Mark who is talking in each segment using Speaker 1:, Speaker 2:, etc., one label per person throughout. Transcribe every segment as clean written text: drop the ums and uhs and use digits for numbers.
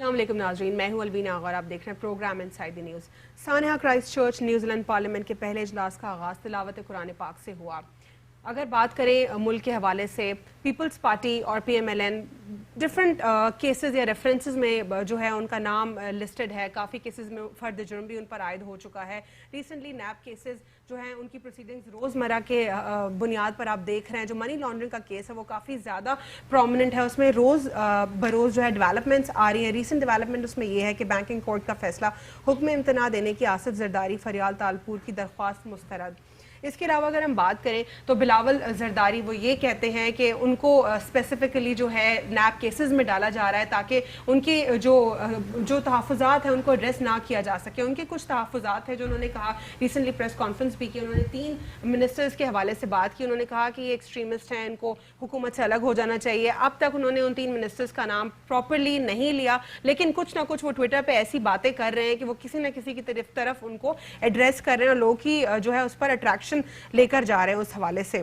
Speaker 1: السلام علیکم ناظرین، میں ہوں الوین آغا اور آپ دیکھ رہے ہیں پروگرام انسائیڈ دی نیوز۔ سانحہ Christ church New Zealand parliament کے پہلے اجلاس کا آغاز تلاوت قرآن پاک سے ہوا۔ اگر بات کریں ملک کے حوالے سے، پیپلز پارٹی اور پی ایم ایل این ڈفرینٹ کیسز یا ریفرنسز میں جو ہے ان کا نام لسٹڈ ہے، کافی کیسز میں فرد جرم بھی ان پر عائد ہو چکا ہے۔ ریسنٹلی نیب کیسز جو ہیں ان کی پروسیڈنگز روزمرہ کے بنیاد پر آپ دیکھ رہے ہیں، جو منی لانڈرنگ کا کیس ہے وہ کافی زیادہ پرومیننٹ ہے، اس میں روز بروز جو ہے ڈیولپمنٹس آ رہی ہیں۔ ریسنٹ ڈیولپمنٹ اس میں یہ ہے کہ بینکنگ کورٹ کا فیصلہ حکم امتناع دینے کی آصف زرداری فریال تالپور کی درخواست مسترد۔ اس کے علاوہ اگر ہم بات کریں تو بلاول زرداری وہ یہ کہتے ہیں کہ ان کو اسپیسیفکلی جو ہے نیب کیسز میں ڈالا جا رہا ہے تاکہ ان کی جو تحفظات ہیں ان کو ایڈریس نہ کیا جا سکے۔ ان کے کچھ تحفظات ہیں جو انہوں نے کہا، ریسنٹلی پریس کانفرنس بھی کی، انہوں نے 3 منسٹرز کے حوالے سے بات کی۔ انہوں نے کہا کہ یہ ایکسٹریمسٹ ہیں، ان کو حکومت سے الگ ہو جانا چاہیے۔ اب تک انہوں نے ان 3 منسٹرز کا نام پراپرلی نہیں لیا، لیکن کچھ نہ کچھ وہ ٹویٹر پہ ایسی باتیں کر رہے ہیں کہ وہ کسی نہ کسی کی طرف ان کو ایڈریس کر رہے ہیں اور لوگ کی جو ہے اس پر اٹریکشن لے کر جا رہے ہیں اس حوالے سے۔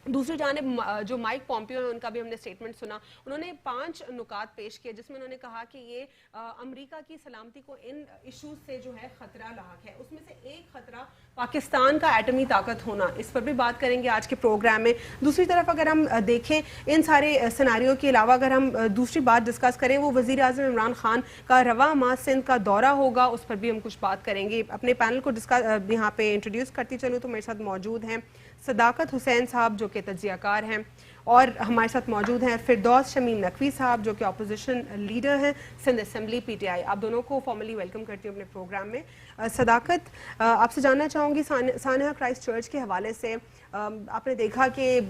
Speaker 1: دوسری جانب جو مائک پومپیو ہیں ان کا بھی ہم نے سٹیٹمنٹ سنا، انہوں نے 5 نکات پیش کیے جس میں انہوں نے کہا کہ یہ امریکہ کی سلامتی کو ان ایشوز سے جو ہے خطرہ لاحق ہے۔ اس میں سے ایک خطرہ پاکستان کا ایٹمی طاقت ہونا، اس پر بھی بات کریں گے آج کے پروگرام میں۔ دوسری طرف اگر ہم دیکھیں ان سارے سیناریو کے علاوہ اگر ہم دوسری بات ڈسکس کریں، وہ وزیر اعظم عمران خان کا رواں ماہ سندھ کا دورہ ہوگا، اس پر بھی ہم کچھ بات کریں گے۔ اپنے پینل کو یہاں پہ انٹروڈیوس کرتی چلوں تو میرے ساتھ موجود ہیں صداقت حسین صاحب جو کہ تجزیہ کار ہیں، اور ہمارے ساتھ موجود ہیں فردوس شمیم نقوی صاحب جو کہ اپوزیشن لیڈر ہیں سندھ اسمبلی پی ٹی آئی۔ آپ دونوں کو فارملی ویلکم کرتی ہوں اپنے پروگرام میں۔ صداقت، آپ سے جاننا چاہوں گی سانحہ کرائسٹ چرچ کے حوالے سے، آپ نے دیکھا کہ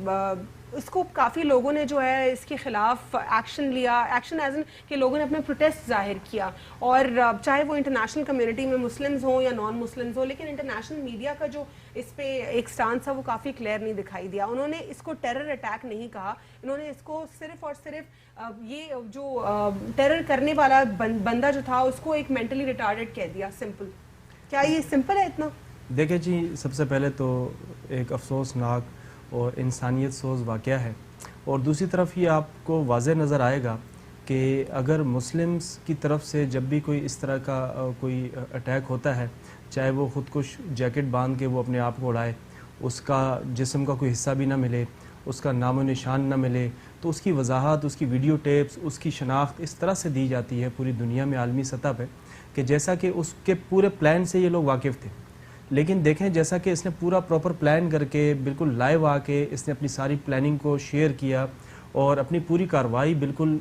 Speaker 1: اس کو کافی لوگوں نے جو ہے اس کے خلاف ایکشن لیا، ایکشن ایز ان کہ لوگوں نے اپنے پروٹیسٹ ظاہر کیا، اور چاہے وہ انٹرنیشنل کمیونٹی میں مسلمز ہوں یا نان مسلمز ہوں، لیکن انٹرنیشنل میڈیا کا جو اس پہ ایک سٹانس تھا وہ کافی کلیئر نہیں دکھائی دیا۔ انہوں نے اس کو ٹیرر اٹیک نہیں کہا، انہوں نے اس کو صرف اور صرف یہ جو ٹیرر کرنے والا بندہ جو تھا اس کو ایک مینٹلی ریٹارڈڈ کہہ دیا۔ سمپل، کیا یہ سمپل ہے اتنا؟
Speaker 2: دیکھیں جی، سب سے پہلے تو ایک افسوسناک اور انسانیت سوز واقعہ ہے، اور دوسری طرف یہ آپ کو واضح نظر آئے گا کہ اگر مسلمز کی طرف سے جب بھی کوئی اس طرح کا کوئی اٹیک ہوتا ہے، چاہے وہ خودکش جیکٹ باندھ کے وہ اپنے آپ کو اڑائے، اس کا جسم کا کوئی حصہ بھی نہ ملے، اس کا نام و نشان نہ ملے، تو اس کی وضاحت، اس کی ویڈیو ٹیپس، اس کی شناخت اس طرح سے دی جاتی ہے پوری دنیا میں عالمی سطح پہ کہ جیسا کہ اس کے پورے پلان سے یہ لوگ واقف تھے۔ لیکن دیکھیں جیسا کہ اس نے پورا پراپر پلان کر کے بالکل لائیو آ کے اس نے اپنی ساری پلاننگ کو شیئر کیا اور اپنی پوری کارروائی بالکل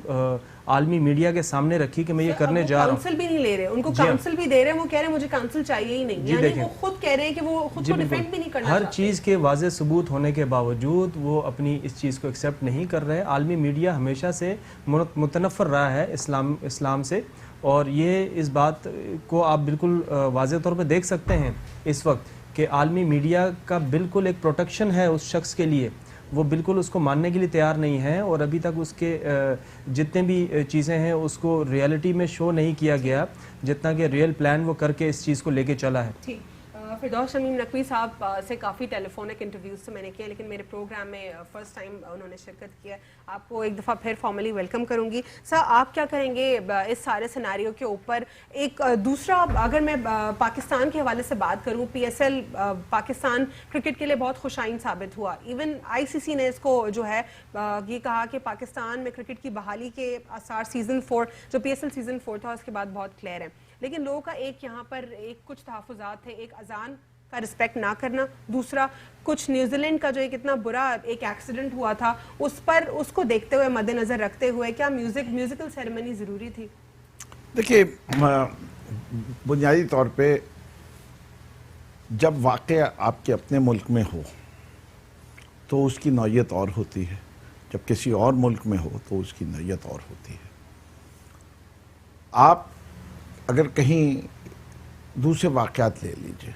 Speaker 2: عالمی میڈیا کے سامنے رکھی کہ میں یہ کرنے جا رہا ہوں۔
Speaker 1: کاؤنسل بھی نہیں لے رہے، ان کو کاؤنسل بھی دے رہے ہیں، وہ کہہ رہے ہیں مجھے کاؤنسل چاہیے ہی نہیں، یعنی وہ خود کہہ رہے ہیں کہ وہ خود کو ڈیفینڈ بھی نہیں کرنا
Speaker 2: ہر چیز کے واضح ثبوت ہونے کے باوجود وہ اپنی اس چیز کو ایکسیپٹ نہیں کر رہے۔ عالمی میڈیا ہمیشہ سے متنفر رہا ہے اسلام سے، اور یہ اس بات کو آپ بالکل واضح طور پہ دیکھ سکتے ہیں اس وقت کہ عالمی میڈیا کا بالکل ایک پروٹیکشن ہے اس شخص کے لیے، وہ بالکل اس کو ماننے کے لیے تیار نہیں ہے، اور ابھی تک اس کے جتنے بھی چیزیں ہیں اس کو ریئلٹی میں شو نہیں کیا گیا جتنا کہ ریئل پلان وہ کر کے اس چیز کو لے کے چلا ہے۔
Speaker 1: فردوس شمیم نقوی صاحب سے کافی ٹیلی فونک انٹرویوز سے میں نے کیا، لیکن میرے پروگرام میں فرسٹ ٹائم انہوں نے شرکت کیا ہے۔ آپ کو ایک دفعہ پھر فارملی ویلکم کروں گی۔ سر، آپ کیا کہیں گے اس سارے سیناریو کے اوپر؟ ایک دوسرا، اگر میں پاکستان کے حوالے سے بات کروں، P S L Pakistan cricket کے لیے بہت خوشائن ثابت ہوا، ایون آئی سی سی نے اس کو جو ہے یہ کہا کہ پاکستان میں کرکٹ کی بحالی کے آثار سیزن 4 جو پی ایس ایل سیزن 4 تھا اس کے بعد بہت کلیئر ہے، لیکن لوگوں کا ایک یہاں پر ایک کچھ تحفظات تھے، ایک اذان کا رسپیکٹ نہ کرنا، دوسرا کچھ نیوزی لینڈ کا جو ایک اتنا برا ایک ایکسیڈنٹ ہوا تھا اس کو دیکھتے ہوئے مد نظر رکھتے ہوئے کیا میوزیکل سیریمنی ضروری تھی؟
Speaker 3: دیکھیے، بنیادی طور پہ جب واقعہ آپ کے اپنے ملک میں ہو تو اس کی نوعیت اور ہوتی ہے، جب کسی اور ملک میں ہو تو اس کی نوعیت اور ہوتی ہے۔ آپ اگر کہیں دوسرے واقعات لے لیجئے،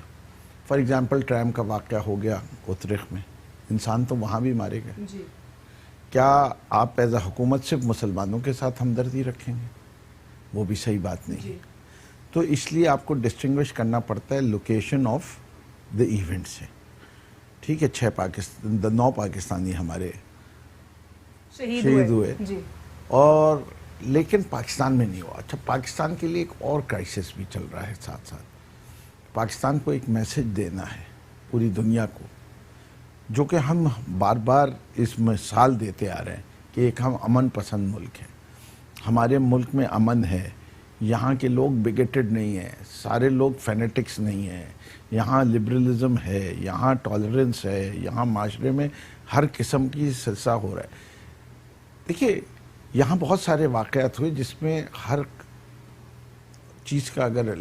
Speaker 3: فار ایگزامپل ٹرام کا واقعہ ہو گیا اترخ میں، انسان تو وہاں بھی مارے گئے، کیا آپ ایز اے حکومت صرف مسلمانوں کے ساتھ ہمدردی رکھیں گے؟ وہ بھی صحیح بات نہیں۔ تو اس لیے آپ کو ڈسٹنگوش کرنا پڑتا ہے لوکیشن آف دا ایونٹ سے، ٹھیک ہے؟ 9 پاکستانی ہمارے شہید ہوئے، اور لیکن پاکستان میں نہیں ہوا. اچھا پاکستان کے لیے ایک اور کرائسس بھی چل رہا ہے ساتھ ساتھ. پاکستان کو ایک میسج دینا ہے پوری دنیا کو, جو کہ ہم بار بار اس مثال دیتے آ رہے ہیں کہ ایک ہم امن پسند ملک ہیں. ہمارے ملک میں امن ہے, یہاں کے لوگ بگیٹڈ نہیں ہیں, سارے لوگ فینیٹکس نہیں ہیں, یہاں لبرلزم ہے, یہاں ٹالرنس ہے, یہاں معاشرے میں ہر قسم کی سلسلہ ہو رہا ہے. دیکھیے یہاں بہت سارے واقعات ہوئے جس میں ہر چیز کا اگر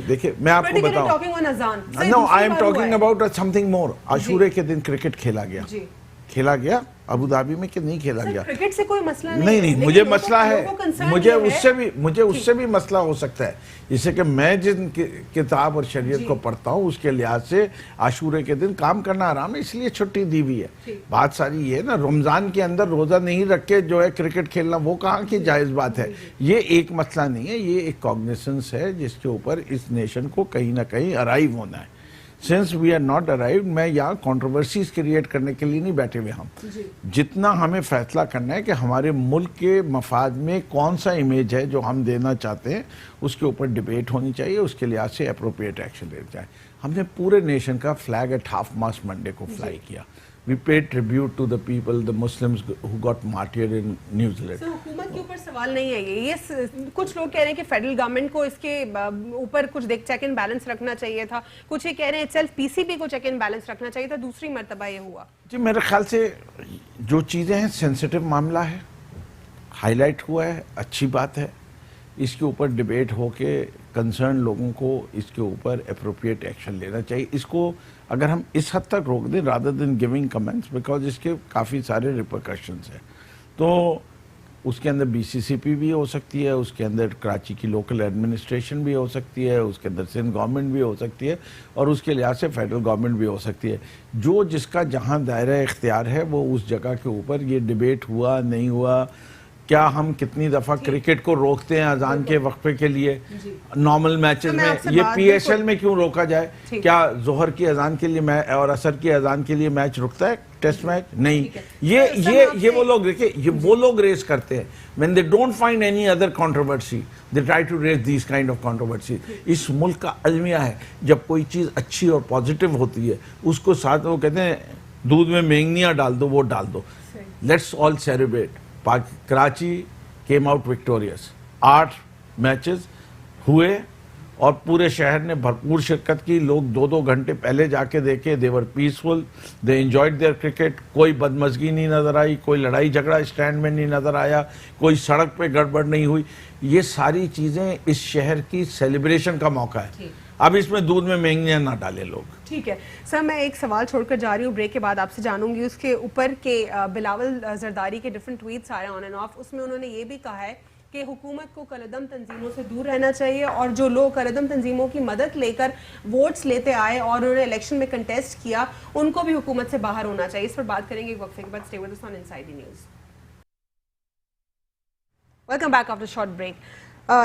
Speaker 3: دیکھیے میں آپ کو بتاؤں, no I am talking about something more. عاشورے کے دن کرکٹ کھیلا گیا ابو دھابی میں کہ نہیں کھیلا گیا؟
Speaker 1: کرکٹ سے کوئی مسئلہ
Speaker 3: نہیں, مجھے مسئلہ ہے, مجھے اس سے بھی مسئلہ ہو سکتا ہے. جیسے کہ میں جن کتاب اور شریعت کو پڑھتا ہوں اس کے لحاظ سے عاشورے کے دن کام کرنا حرام ہے, اس لیے چھٹی دی ہوئی ہے. بات ساری یہ ہے نا, رمضان کے اندر روزہ نہیں رکھ کے جو ہے کرکٹ کھیلنا وہ کہاں کی جائز بات ہے. یہ ایک مسئلہ نہیں ہے, یہ ایک کاگنیسنس ہے جس کے اوپر اس نیشن کو کہیں نہ کہیں ارائیو ہونا ہے. Since we are not arrived, میں یہاں کنٹروورسیز کریٹ کرنے کے لیے نہیں بیٹھے ہوئے ہم. جتنا ہمیں فیصلہ کرنا ہے کہ ہمارے ملک کے مفاد میں کون سا امیج ہے جو ہم دینا چاہتے ہیں, اس کے اوپر ڈبیٹ ہونی چاہیے, اس کے لحاظ سے اپروپریٹ ایکشن لینا چاہیے. ہم نے پورے نیشن کا flag at half mast Monday کو فلائی کیا. We paid tribute to the people, the Muslims who got martyred in New Zealand.
Speaker 1: حکومت کے اوپر سوال نہیں ہے یہ کچھ لوگ کہہ رہے ہیں کہ فیڈرل گورنمنٹ کو اس کے اوپر کچھ چیک اینڈ بیلنس رکھنا چاہیے تھا, کچھ یہ کہہ رہے ہیں سیلف پی سی بی کو چیک اینڈ بیلنس رکھنا چاہیے تھا, دوسری مرتبہ یہ ہوا.
Speaker 3: جی میرے خیال سے جو چیزیں ہیں سینسٹیو معاملہ ہے, ہائی لائٹ ہوا ہے, اچھی بات ہے. اس کے اوپر ڈبیٹ ہو کے کنسرن لوگوں کو اس کے اوپر اپروپریٹ ایکشن لینا چاہیے. اس کو اگر ہم اس حد تک روک دیں rather than giving comments, because اس کے کافی سارے ریپرکشنز ہیں. تو اس کے اندر بی سی سی پی بھی ہو سکتی ہے, اس کے اندر کراچی کی لوکل ایڈمنسٹریشن بھی ہو سکتی ہے, اس کے اندر سندھ گورنمنٹ بھی ہو سکتی ہے, اور اس کے لحاظ سے فیڈرل گورنمنٹ بھی ہو سکتی ہے. جو جس کا جہاں دائرہ اختیار ہے وہ اس جگہ کے اوپر یہ ڈبیٹ ہوا نہیں ہوا, کیا ہم کتنی دفعہ کرکٹ کو روکتے ہیں اذان کے وقفے کے لیے نارمل میچز میں, یہ پی ایس ایل میں کیوں روکا جائے؟ کیا ظہر کی اذان کے لیے اور عصر کی اذان کے لیے میچ رکتا ہے, ٹیسٹ میچ؟ نہیں. یہ وہ لوگ دیکھیں, یہ وہ لوگ ریز کرتے ہیں when they don't find any other controversy they try to raise these kind of controversy. اس ملک کا المیہ ہے جب کوئی چیز اچھی اور پازیٹیو ہوتی ہے اس کو ساتھ وہ کہتے ہیں دودھ میں مینگنیاں ڈال دو, وہ ڈال دو. Let's all celebrate. Karachi came out victorious, 8 matches ہوئے اور پورے شہر نے بھرپور شرکت کی. لوگ 2-2 گھنٹے پہلے جا کے دیکھے, they were peaceful, they enjoyed their cricket. کوئی بدمزگی نہیں نظر آئی, کوئی لڑائی جھگڑا اسٹینڈ میں نہیں نظر آیا, کوئی سڑک پہ گڑبڑ نہیں ہوئی. یہ ساری چیزیں اس شہر کی سیلیبریشن کا موقع ہے. اب اس میں دودھ میں مہنگیاں نہ ڈالے لوگ.
Speaker 1: ٹھیک ہے سر, میں ایک سوال چھوڑ کر جا رہی ہوں, بریک کے بعد آپ سے جانوں گی اس کے اوپر کہ بلاول زرداری کے ڈفرنٹ ٹویٹس آ رہے ہیں آن اینڈ آف. اس میں انہوں نے یہ بھی کہا ہے کہ حکومت کو کالعدم تنظیموں سے دور رہنا چاہیے, اور جو لوگ کالعدم تنظیموں کی مدد لے کر ووٹس لیتے آئے اور انہوں نے الیکشن میں کنٹیسٹ کیا, ان کو بھی حکومت سے باہر ہونا چاہیے. اس پر بات کریں گے ایک وقفے کے بعد. Stay with us on inside the news. Welcome back after short break.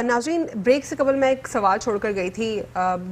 Speaker 1: ناظرین, بریک سے قبل میں ایک سوال چھوڑ کر گئی تھی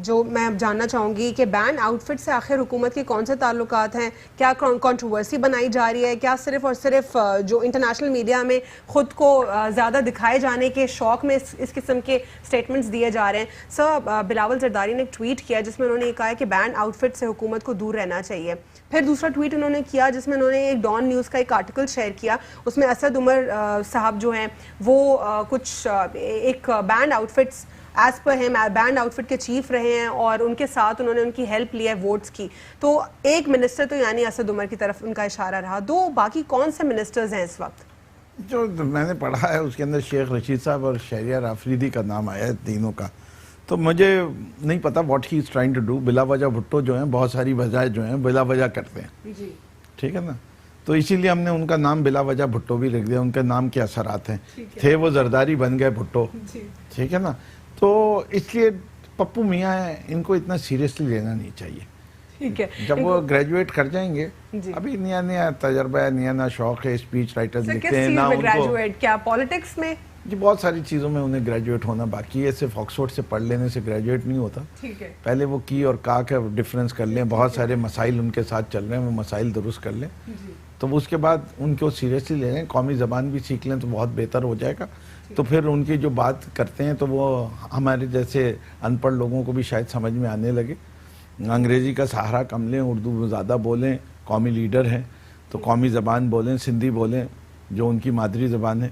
Speaker 1: جو میں جاننا چاہوں گی کہ بینڈ آؤٹ فٹ سے آخر حکومت کے کون سے تعلقات ہیں, کیا کنٹروورسی بنائی جا رہی ہے, کیا صرف اور صرف جو انٹرنیشنل میڈیا میں خود کو زیادہ دکھائے جانے کے شوق میں اس قسم کے سٹیٹمنٹس دیے جا رہے ہیں. سر, بلاول زرداری نے ایک ٹویٹ کیا جس میں انہوں نے یہ کہا ہے کہ بینڈ آؤٹ فٹ سے حکومت کو دور رہنا چاہیے. پھر دوسرا ٹویٹ انہوں نے کیا جس میں انہوں نے ایک ڈان نیوز کا ایک آرٹیکل شیئر کیا, اس میں اسد عمر صاحب جو ہیں وہ کچھ ایک بینڈ آؤٹ فٹس ایز پر ہیں, بینڈ آؤٹ فٹ کے چیف رہے ہیں اور ان کے ساتھ انہوں نے ان کی ہیلپ لی ہے ووٹس کی. تو ایک منسٹر تو یعنی اسد عمر کی طرف ان کا اشارہ رہا. دو باقی کون سے منسٹرز ہیں اس وقت؟
Speaker 3: جو میں نے پڑھا ہے اس کے اندر شیخ رشید صاحب اور شہریار آفریدی کا نام آیا ہے تینوں کا. تو مجھے نہیں پتا what he is trying to do. بلا وجہ بھٹو جو ہیں بہت ساری وجہ جو ہیں بلا وجہ کرتے ہیں, ٹھیک ہے نا, تو اسی لیے ہم نے ان کا نام بلا وجہ بھٹو بھی لکھ دیا. ان کے نام کے اثرات ہیں, تھے وہ زرداری بن گئے بھٹو, ٹھیک ہے نا. تو اس لیے پپو میاں ہیں, ان کو اتنا سیریسلی لینا نہیں چاہیے. جب وہ گریجویٹ کر جائیں گے, ابھی نیا نیا تجربہ ہے, نیا نیا شوق ہے, اسپیچ رائٹر لکھتے ہیں نا ان کو.
Speaker 1: کیا پالیٹکس میں
Speaker 3: جی بہت ساری چیزوں میں انہیں گریجویٹ ہونا باقی ہے. صرف آکسفورڈ سے پڑھ لینے سے گریجویٹ نہیں ہوتا. پہلے وہ کی اور کا ڈفرینس کر لیں. بہت سارے مسائل ان کے ساتھ چل رہے ہیں, وہ مسائل درست کر لیں تو اس کے بعد ان کو سیریسلی لے لیں. قومی زبان بھی سیکھ لیں تو بہت بہتر ہو جائے گا. تو پھر ان کی جو بات کرتے ہیں تو وہ ہمارے جیسے ان پڑھ لوگوں کو بھی شاید سمجھ میں آنے لگے. انگریزی کا سہارا کم لیں, اردو زیادہ بولیں. قومی لیڈر ہیں تو قومی زبان بولیں, سندھی بولیں جو ان کی مادری زبان ہے.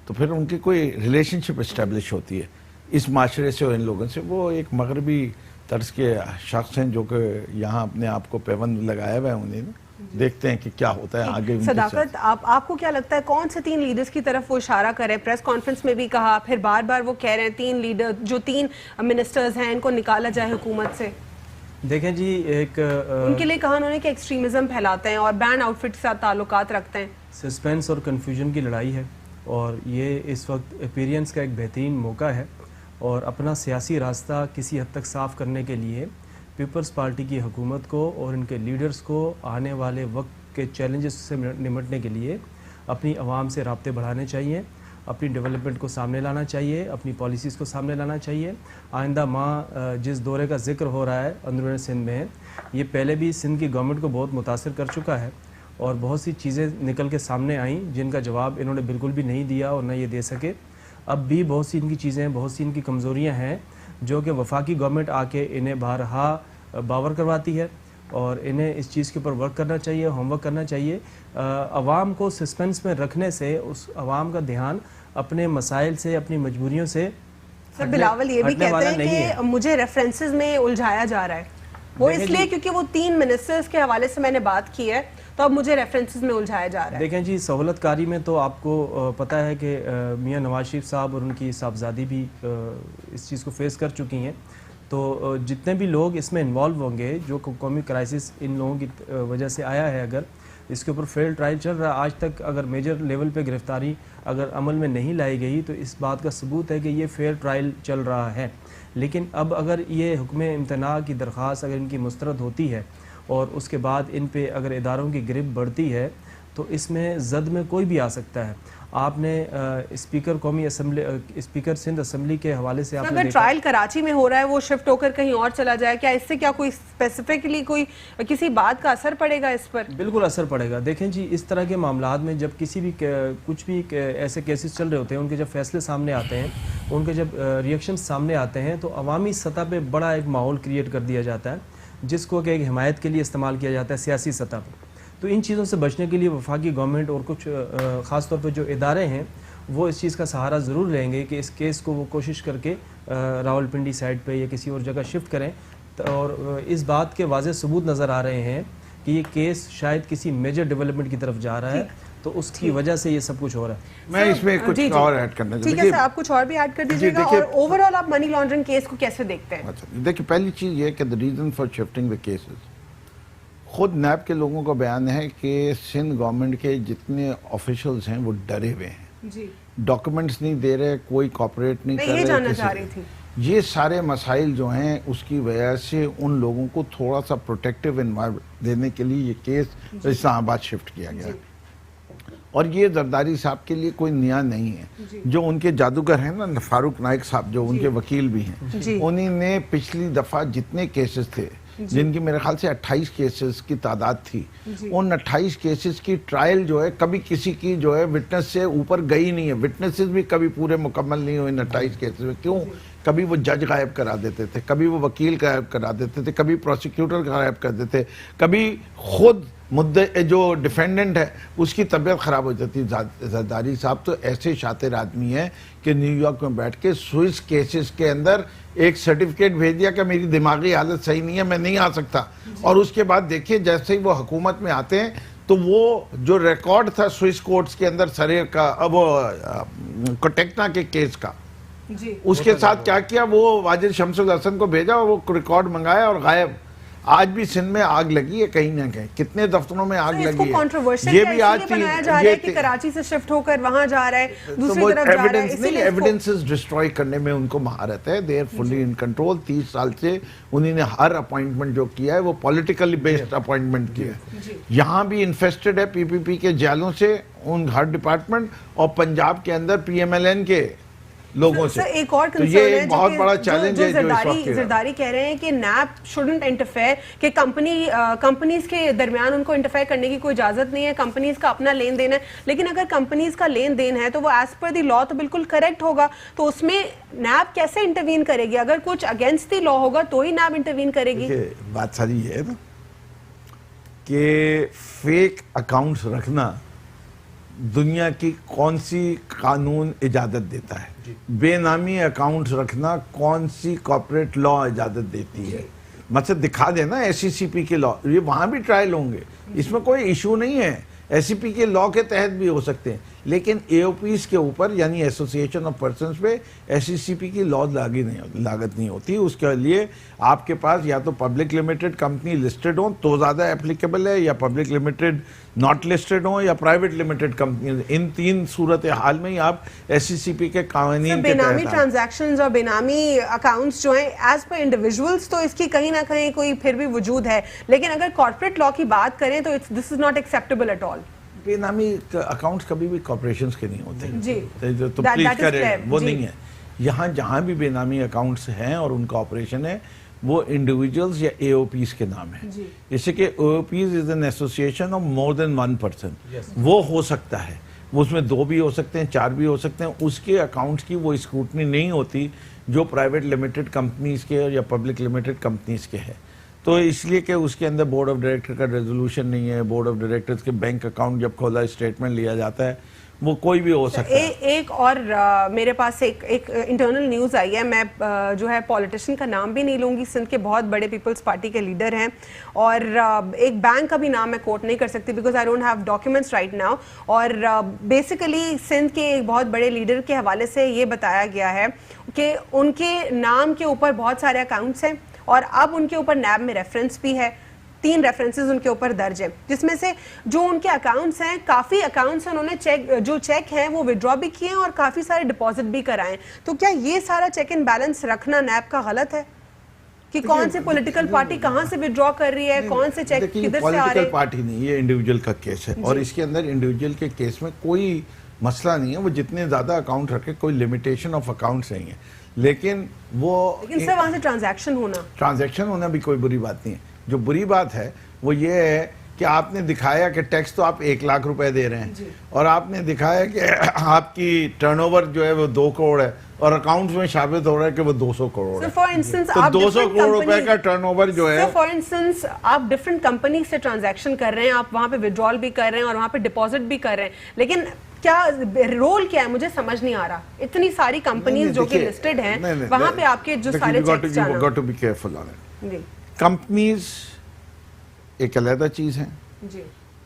Speaker 3: تو پھر ان کی کوئی ریلیشن شپ اسٹیبلش ہوتی ہے اس معاشرے سے اور ان لوگوں سے. وہ ایک مغربی طرز کے شخص ہیں جو کہ یہاں اپنے آپ کو پیوند لگایا ہوا ہے. انہیں دیکھتے ہیں کہ کیا ہوتا ہے آگے.
Speaker 1: صداقت, آپ کو کیا لگتا ہے کون سے 3 لیڈرز کی طرف وہ اشارہ کر رہے ہیں؟ پریس کانفرنس میں بھی کہا, پھر بار بار وہ کہہ رہے ہیں 3 لیڈر جو 3 منسٹرز ہیں ان کو نکالا جائے حکومت سے.
Speaker 2: دیکھیں جی, ایک
Speaker 1: ان کے لیے کہا انہوں نے کہ ایکسٹریمزم پھیلاتے ہیں اور بینڈ آؤٹ فٹ کے ساتھ تعلقات رکھتے ہیں.
Speaker 2: سسپینس اور کنفیوژن کی لڑائی ہے اور یہ اس وقت اپیرینس کا ایک بہترین موقع ہے اور اپنا سیاسی راستہ کسی حد تک صاف کرنے کے لیے پیپلز پارٹی کی حکومت کو اور ان کے لیڈرز کو آنے والے وقت کے چیلنجز سے نمٹنے کے لیے اپنی عوام سے رابطے بڑھانے چاہیے, اپنی ڈیولپمنٹ کو سامنے لانا چاہیے, اپنی پالیسیز کو سامنے لانا چاہیے. آئندہ ماہ جس دورے کا ذکر ہو رہا ہے اندرون سندھ میں, یہ پہلے بھی سندھ کی گورنمنٹ کو بہت متاثر کر چکا ہے اور بہت سی چیزیں نکل کے سامنے آئیں جن کا جواب انہوں نے بالکل بھی نہیں دیا اور نہ یہ دے سکے. اب بھی بہت سی ان کی چیزیں, بہت سی ان کی کمزوریاں ہیں جو کہ وفاقی گورنمنٹ آ کے انہیں بارہا باور کرواتی ہے اور انہیں اس چیز کے اوپر ورک کرنا چاہیے, ہوم ورک کرنا چاہیے. عوام کو سسپینس میں رکھنے سے اس عوام کا دھیان اپنے مسائل سے, اپنی مجبوریوں سے
Speaker 1: سر بلاول یہ بھی کہتے ہیں کہ مجھے ریفرنسز میں الجھایا جا رہا ہے. وہ اس لیے کیونکہ وہ 3 منسٹرز کے حوالے سے میں نے بات کی ہے تو اب مجھے ریفرنسز میں الجھایا جا رہا ہے.
Speaker 2: دیکھیں جی, سہولت کاری میں تو آپ کو پتہ ہے کہ میاں نواز شریف صاحب اور ان کی صاحبزادی بھی اس چیز کو فیس کر چکی ہیں. تو جتنے بھی لوگ اس میں انوالو ہوں گے, جو قومی کرائسس ان لوگوں کی وجہ سے آیا ہے, اگر اس کے اوپر فیل ٹرائل چل رہا ہے آج تک, اگر میجر لیول پہ گرفتاری اگر عمل میں نہیں لائی گئی تو اس بات کا ثبوت ہے کہ یہ فیئر ٹرائل چل رہا ہے. لیکن اب اگر یہ حکم امتناع کی درخواست اگر ان کی مسترد ہوتی ہے اور اس کے بعد ان پہ اگر اداروں کی گرفت بڑھتی ہے تو اس میں زد میں کوئی بھی آ سکتا ہے. آپ نے اسپیکر قومی اسمبلی, اسپیکر سندھ اسمبلی کے حوالے سے آپ نے
Speaker 1: اگر ٹرائل کراچی میں ہو رہا ہے وہ شفٹ ہو کر کہیں اور چلا جائے, کیا اس سے کیا کوئی اسپیسیفکلی کوئی کسی بات کا اثر پڑے گا اس پر؟
Speaker 2: بالکل اثر پڑے گا. دیکھیں جی, اس طرح کے معاملات میں جب کسی بھی کچھ بھی ایسے کیسز چل رہے ہوتے ہیں, ان کے جب فیصلے سامنے آتے ہیں, ان کے جب ریئیکشن سامنے آتے ہیں تو عوامی سطح پہ بڑا ایک ماحول کریٹ کر دیا جاتا ہے جس کو کہ ایک حمایت کے لیے استعمال کیا جاتا ہے سیاسی سطح پہ. تو ان چیزوں سے بچنے کے لیے وفاقی گورنمنٹ اور کچھ خاص طور پہ جو ادارے ہیں وہ اس چیز کا سہارا ضرور لیں گے کہ اس کیس کو وہ کوشش کر کے راولپنڈی سائڈ پہ یا کسی اور جگہ شفٹ کریں. اور اس بات کے واضح ثبوت نظر آ رہے ہیں کہ یہ کیس شاید کسی میجر ڈیولپمنٹ کی طرف جا رہا ہے, تو اس کی وجہ سے یہ سب کچھ ہو رہا ہے.
Speaker 3: میں اس میں کچھ اور ایڈ کرنا چاہتا ہوں.
Speaker 1: ٹھیک ہے سر, آپ کچھ اور بھی ایڈ کر دیجیے گا. اور اوور آل آپ منی لانڈرنگ کیس کو کیسے دیکھتے ہیں؟
Speaker 3: دیکھیں, پہلی چیز یہ کہ the reason for shifting the cases, خود نیب کے لوگوں کا بیان ہے کہ سندھ گورنمنٹ کے جتنے آفیشلز ہیں وہ ڈرے ہوئے ہیں, ڈاکومنٹس نہیں دے رہے, کوئی کوپریٹ نہیں کر رہے.
Speaker 1: یہ جاننا چاہ رہی تھی,
Speaker 3: یہ سارے مسائل جو ہیں اس کی وجہ سے ان لوگوں کو تھوڑا سا پروٹیکٹیو انوائرمنٹ دینے کے لیے یہ کیس اسلام آباد شفٹ کیا گیا. اور یہ زرداری صاحب کے لیے کوئی نیا نہیں ہے. جو ان کے جادوگر ہیں نا فاروق نائک صاحب, جو ان کے وکیل بھی ہیں, انہی نے پچھلی دفعہ جتنے کیسز تھے, جن کی میرے خیال سے 28 کیسز کی تعداد تھی, ان 28 کیسز کی ٹرائل جو ہے کبھی کسی کی جو ہے وٹنس سے اوپر گئی نہیں ہے. وٹنسز بھی کبھی پورے مکمل نہیں ہوئے ان 28 کیسز میں. کیوں؟ کبھی وہ جج غائب کرا دیتے تھے, کبھی وہ وکیل غائب کرا دیتے تھے, کبھی پروسیکیوٹر غائب کر دیتے, کبھی خود مدعی جو ڈیفینڈنٹ ہے اس کی طبیعت خراب ہو جاتی. زرداری صاحب تو ایسے شاطر آدمی ہیں کہ نیو یارک میں بیٹھ کے سوئس کیسز کے اندر ایک سرٹیفکیٹ بھیج دیا کہ میری دماغی حالت صحیح نہیں ہے, میں نہیں آ سکتا. اور اس کے بعد دیکھیے جیسے ہی وہ حکومت میں آتے ہیں تو وہ جو ریکارڈ تھا سوئس کورٹس کے اندر سریر کا, وہ کوٹیکنا کے کیس کا, اس کے ساتھ کیا کیا, وہ واجد شمس الحسن کو بھیجا اور وہ ریکارڈ منگایا اور غائب. آج بھی سندھ میں آگ لگی ہے کہیں نہ کہیں, کتنے دفتروں میں آگ لگی ہے.
Speaker 1: کنٹروورشل یہ بھی آج بنایا جا رہا ہے کہ کراچی سے شفٹ ہو کر وہاں جا رہا ہے, دوسری طرف جا رہا ہے, اسی لیے
Speaker 3: ایویڈنسز ڈسٹروائے کرنے میں ان کو مہارت ہے. They are fully in control. 30 سال سے انہوں نے ہر اپوائنٹمنٹ جو کیا ہے وہ پولیٹیکلی بیسڈ اپوائنٹمنٹ کیا ہے. یہاں بھی انفیسٹڈ ہے پی پی پی کے جیلوں سے ان ہر ڈپارٹمنٹ, اور پنجاب کے اندر پی ایم ایل این کے لوگوں سے.
Speaker 1: ایک اور
Speaker 3: تو یہ ایک بہت بڑا چیلنج ہے جو اس وقت
Speaker 1: زرداری کہہ رہے ہیں کہ نیب شوڈنٹ انٹرفیئر, کہ کمپنیز کے درمیان ان کو انٹرفیئر کرنے کی کوئی اجازت نہیں ہے, کمپنیز کا اپنا لین دین ہے. لیکن اگر کمپنیز کا لین دین ہے تو وہ ایز پر دی لا تو بالکل کریکٹ ہوگا, تو اس میں نیب کیسے انٹروین کرے گی؟ اگر کچھ اگینسٹ دی لا ہوگا تو ہی نیب انٹروین کرے گی.
Speaker 3: بات ساری یہ ہے نا کہ فیک اکاؤنٹس رکھنا دنیا کی کون سی قانون اجازت دیتا ہے؟ بے نامی اکاؤنٹس رکھنا کون سی کارپوریٹ لا اجازت دیتی ہے؟ مطلب دکھا دینا ایس سی سی پی کے لا, یہ وہاں بھی ٹرائل ہوں گے, اس میں کوئی ایشو نہیں ہے. ایس سی پی کے لا کے تحت بھی ہو سکتے ہیں, لیکن اے او پیز کے اوپر یعنی ایسوسیشن آف پرسنز پہ ایس سی سی پی کی لاگت نہیں ہوتی. اس کے لیے آپ کے پاس یا تو پبلک لمیٹڈ کمپنی لسٹڈ ہوں تو زیادہ اپلیکیبل ہے, یا پبلک لمیٹڈ ناٹ لسٹڈ ہوں, یا پرائیویٹ لمیٹڈ کمپنی. ان تین صورتحال میں ہی آپ ایس سی سی پی کے قوانین کے
Speaker 1: بینامی ٹرانزیکشنز اور بینامی اکاؤنٹس جو ہیں ایز پر انڈیویجولز تو اس کی کہیں نہ کہیں کوئی پھر بھی وجود ہے, لیکن اگر کارپوریٹ لا کی بات کریں تو this is not acceptable at all.
Speaker 3: Benami accounts کبھی بھی کارپوریشنز کے نہیں ہوتے,
Speaker 1: جی
Speaker 3: تو پلیز کریں, وہ نہیں ہے. یہاں جہاں بھی بے نامی اکاؤنٹس ہیں اور ان کا آپریشن ہے وہ انڈیویجولز یا اے او پیز کے نام ہے. جیسے کہ A O Ps is an association of more than one person, وہ ہو سکتا ہے, وہ اس میں 2 بھی ہو سکتے ہیں, 4 بھی ہو سکتے ہیں. اس کے اکاؤنٹس کی وہ اسکروٹنی نہیں ہوتی جو پرائیویٹ لمیٹڈ کمپنیز کے یا پبلک لمیٹڈ کمپنیز کے ہے. تو اس لیے کہ اس کے اندر بورڈ آف ڈائریکٹر کا ریزولوشن نہیں ہے, بورڈ آف ڈائریکٹرز کے بینک اکاؤنٹ جب کھولا اسٹیٹمنٹ لیا جاتا ہے, وہ کوئی بھی ہو سکتا ہے.
Speaker 1: ایک اور میرے پاس ایک انٹرنل نیوز آئی ہے, میں جو ہے پولیٹیشین کا نام بھی نہیں لوں گی, سندھ کے بہت بڑے پیپلز پارٹی کے لیڈر ہیں, اور ایک بینک کا بھی نام میں کوٹ نہیں کر سکتی because I don't have documents right now. اور بیسیکلی سندھ کے ایک بہت بڑے لیڈر کے حوالے سے یہ بتایا گیا ہے کہ ان کے نام کے اوپر بہت سارے اکاؤنٹس ہیں, اور اب ان کے اوپر نیب میں ریفرنس بھی ہے, 3 ریفرنسز ان کے اوپر درج ہیں, جس میں سے جو ان کے اکاؤنٹس ہیں, کافی اکاؤنٹس ہیں, انہوں نے چیک ہیں وہ وڈرا بھی کیے ہیں اور کافی سارے ڈپازٹ بھی کرائے. تو کیا یہ سارا چیک اینڈ بیلنس رکھنا نیب کا غلط ہے کہ کون سے پولیٹیکل پارٹی کہاں سے وڈرا کر رہی ہے, کون سے چیک کدھر سے آ رہے ہیں؟
Speaker 3: پولیٹیکل پارٹی نہیں, یہ انڈیویجول کا کیس ہے, اور اس کے اندر انڈیویجول کے کیس میں کوئی مسئلہ نہیں ہے. وہ جتنے زیادہ اکاؤنٹ رکھے, کوئی لمیٹیشن آف اکاؤنٹس نہیں ہے, لیکن
Speaker 1: سر وہاں سے ٹرانزیکشن ہونا بھی کوئی بری بات نہیں ہے.
Speaker 3: جو بری بات ہے وہ یہ ہے کہ آپ نے دکھایا کہ ٹیکس تو آپ 1 لاکھ روپے دے رہے ہیں, اور آپ نے دکھایا کہ آپ کی ٹرن اوور جو ہے وہ 2 کروڑ ہے, اور اکاؤنٹس میں ثابت ہو رہا ہے کہ وہ 200 کروڑ ہے. تو 200 کروڑ روپے کا ٹرن اوور جو ہے,
Speaker 1: فار انسٹنس آپ ڈفرنٹ کمپنی سے ٹرانزیکشن کر رہے ہیں, آپ وہاں پہ ودرال بھی کر رہے ہیں اور وہاں پہ ڈپازٹ بھی کر رہے ہیں, لیکن کیا رول کیا ہے مجھے سمجھ نہیں آ رہا. اتنی ساری کمپنیز جو کہ لسٹڈ ہیں وہاں پہ آپ کے جو سارے چیکس جانا.
Speaker 3: you've got to be careful on it. Companies ایک علیحدہ چیز ہے,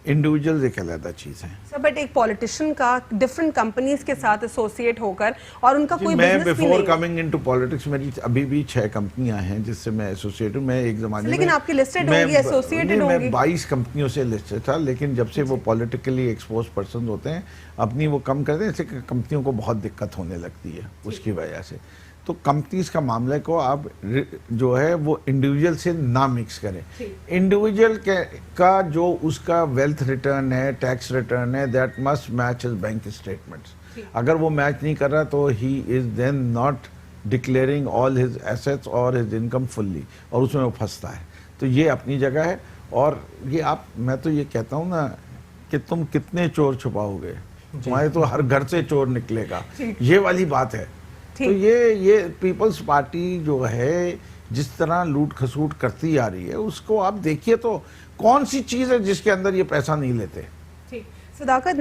Speaker 3: انڈیویجولز ایک علیحدہ چیز ہے.
Speaker 1: سر بٹ ایک پولیٹیشین کا ڈفرنٹ کمپنیز کے ساتھ ایسوسیٹڈ ہو کر, اور ان کا کوئی
Speaker 3: میں
Speaker 1: بزنس بھی
Speaker 3: بیفور
Speaker 1: نہیں.
Speaker 3: کمنگ انٹو پالیٹکس میری ابھی بھی 6 کمپنیاں ہیں جس سے میں ایسوسیٹ ہوں. میں ایک زمانے میں,
Speaker 1: لیکن آپ کی لسٹڈ ہوں گی, ایسوسیٹڈ ہوں گی.
Speaker 3: میں 22 کمپنیوں سے لسٹڈ تھا, لیکن جب سے وہ پولیٹیکلی ایکسپوز پرسنز ہوتے ہیں اپنی وہ کم کرتے ہیں, اس سے کمپنیوں کو بہت دقت ہونے لگتی ہے اس کی وجہ سے. تو کمپنیز کا معاملے کو آپ جو ہے وہ انڈیویجول سے نہ مکس کریں. انڈیویجول کا جو اس کا ویلتھ ریٹرن ہے, ٹیکس ریٹرن ہے, that must match his bank statements. اگر وہ میچ نہیں کر رہا تو he is then not declaring all his assets اور ہز انکم فلی, اور اس میں وہ پھنستا ہے. تو یہ اپنی جگہ ہے. اور یہ میں تو یہ کہتا ہوں نا کہ تم کتنے چور چھپاؤ گے, تمہارے تو ہر گھر سے چور نکلے گا, یہ والی بات ہے. تو یہ پیپلز پارٹی جو ہے جس طرح لوٹ کھسوٹ کرتی آ رہی ہے, اس کو آپ دیکھیے تو کون سی چیز ہے جس کے اندر یہ پیسہ نہیں لیتے.
Speaker 1: صداقت,